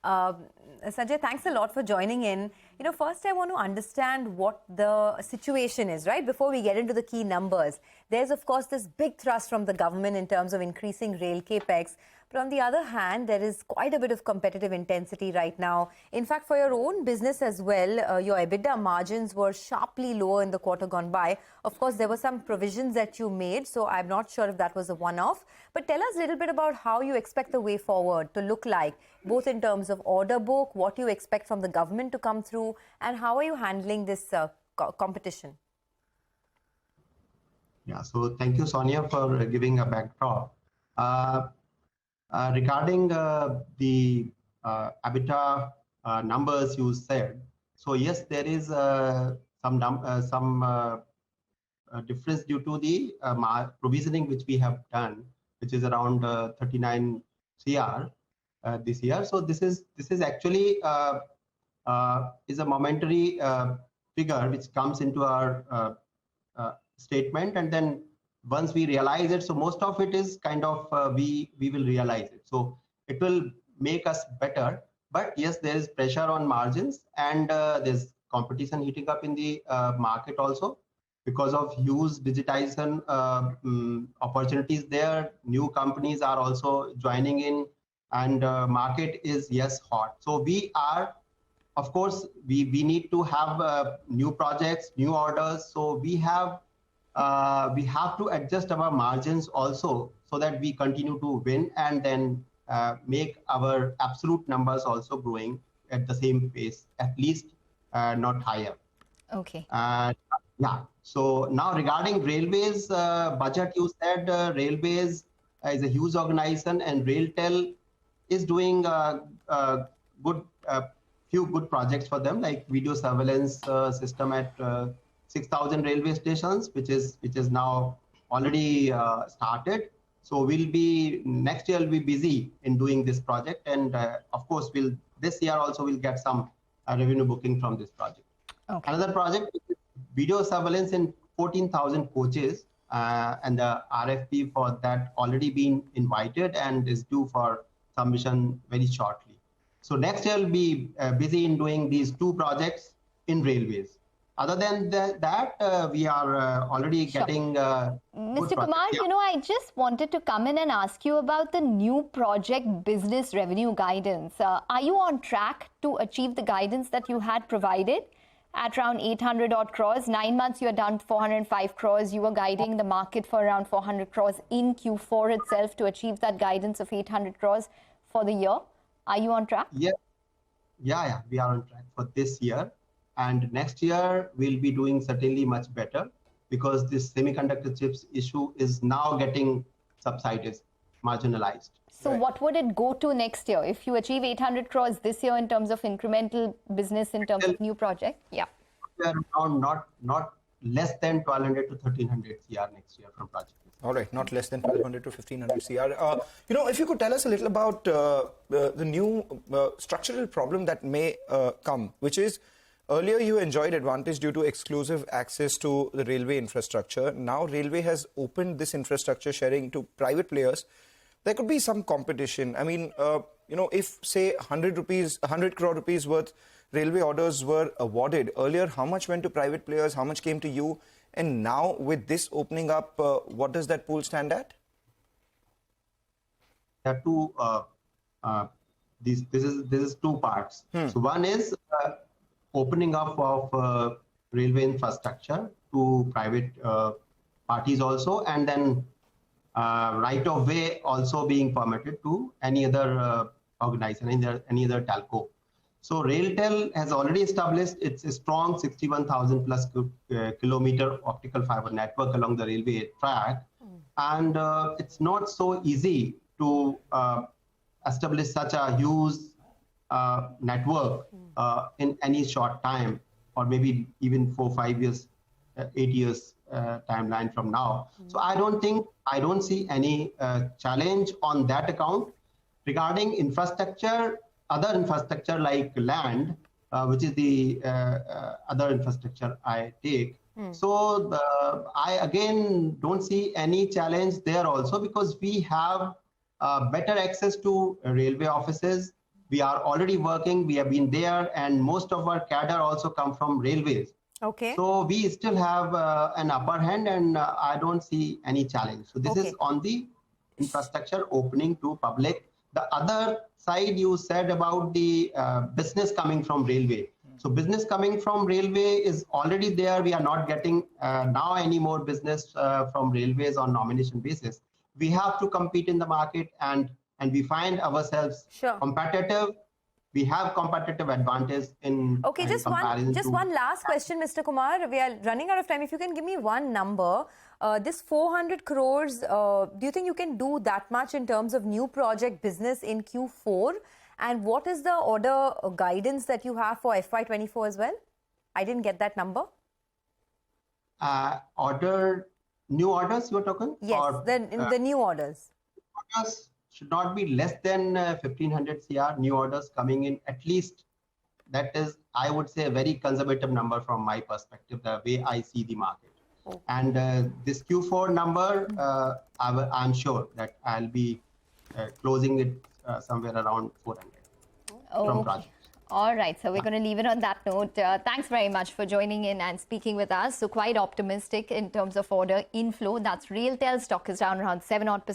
Uh, Sanjay, thanks a lot for joining in. First I want to understand what the situation is, right? Before we get into the key numbers. There's, of course, this big thrust from the government in terms of increasing rail capex. But on the other hand, there is quite a bit of competitive intensity right now. In fact, for your own business as well, your EBITDA margins were sharply lower in the quarter gone by. Of course, there were some provisions that you made, so I'm not sure if that was a one-off. But tell us a little bit about how you expect the way forward to look like, both in terms of order book, what you expect from the government to come through, and how are you handling this competition? Yeah, so thank you, Sonia, for giving a backdrop. Regarding the EBITDA numbers you said, so yes, there is some difference due to the provisioning which we have done, which is around 39 CR this year. So this is actually is a momentary figure which comes into our statement, and then once we realize it, so most of it is kind of we will realize it, so it will make us better. But yes, there is pressure on margins, and there's competition heating up in the market also because of huge digitization opportunities there. New companies are also joining in, and market is, yes, hot. So we are, of course, we need to have new projects, new orders. So we have to adjust our margins also, so that we continue to win, and then make our absolute numbers also growing at the same pace, at least not higher. Okay. Yeah. So now regarding railways budget, you said railways is a huge organization, and RailTel is doing few good projects for them, like video surveillance system at 6,000 railway stations, which is now already started. So next year we'll be busy in doing this project, and of course this year also we'll get some revenue booking from this project. Okay. Another project is video surveillance in 14,000 coaches, and the RFP for that already been invited and is due for submission very shortly. So next year we'll be busy in doing these two projects in railways. Other than that, we are already getting... Mr. Kumar, yeah. I just wanted to come in and ask you about the new project business revenue guidance. Are you on track to achieve the guidance that you had provided at around 800 odd crores? 9 months, you are down to 405 crores. You were guiding the market for around 400 crores in Q4 itself to achieve that guidance of 800 crores for the year. Are you on track? Yeah, we are on track for this year. And next year, we'll be doing certainly much better, because this semiconductor chips issue is now getting subsided, marginalized. So right. What would it go to next year if you achieve 800 crores this year in terms of incremental business, in terms of new project? Yeah. We are around not less than 1,200 to 1,300 CR next year from project. All right, not less than 1,200 to 1,500 CR. If you could tell us a little about the new structural problem that may come, which is, earlier you enjoyed advantage due to exclusive access to the railway infrastructure. Now railway has opened this infrastructure sharing to private players. There could be some competition. I mean, if say 100 crore rupees worth railway orders were awarded earlier, how much went to private players, how much came to you? And now with this opening up, what does that pool stand at? There are two, this is two parts. So one is opening up of railway infrastructure to private parties also, and then right of way also being permitted to any other organization, any other telco. So RailTel has already established its strong 61,000 plus kilometer optical fiber network along the railway track, and it's not so easy to establish such a huge network in any short time, or maybe even 4, 5 years, 8 years timeline from now. So I don't see any challenge on that account. Regarding infrastructure, other infrastructure like land, which is the other infrastructure I take. So I again don't see any challenge there also, because we have better access to railway offices. We are already working. We have been there, and most of our cadre also come from railways. Okay. So we still have an upper hand, and I don't see any challenge. So this is on the infrastructure opening to public. The other side you said about the business coming from railway. So business coming from railway is already there. We are not getting now any more business from railways on nomination basis. We have to compete in the market, and we find ourselves competitive. We have competitive advantage in just one last question, Mr. Kumar. We are running out of time. If you can give me one number, this 400 crores, do you think you can do that much in terms of new project business in Q4? And what is the order guidance that you have for FY24 as well? I didn't get that number. New orders you are talking? Yes, or, the new orders. Orders should not be less than 1500 CR new orders coming in, at least. That is, I would say, a very conservative number from my perspective, the way I see the market. And this Q4 number, I'm sure that I'll be closing it somewhere around 400 from projects. All right, so we're going to leave it on that note. Thanks very much for joining in and speaking with us. So quite optimistic in terms of order inflow. That's RailTel stock is down around 7%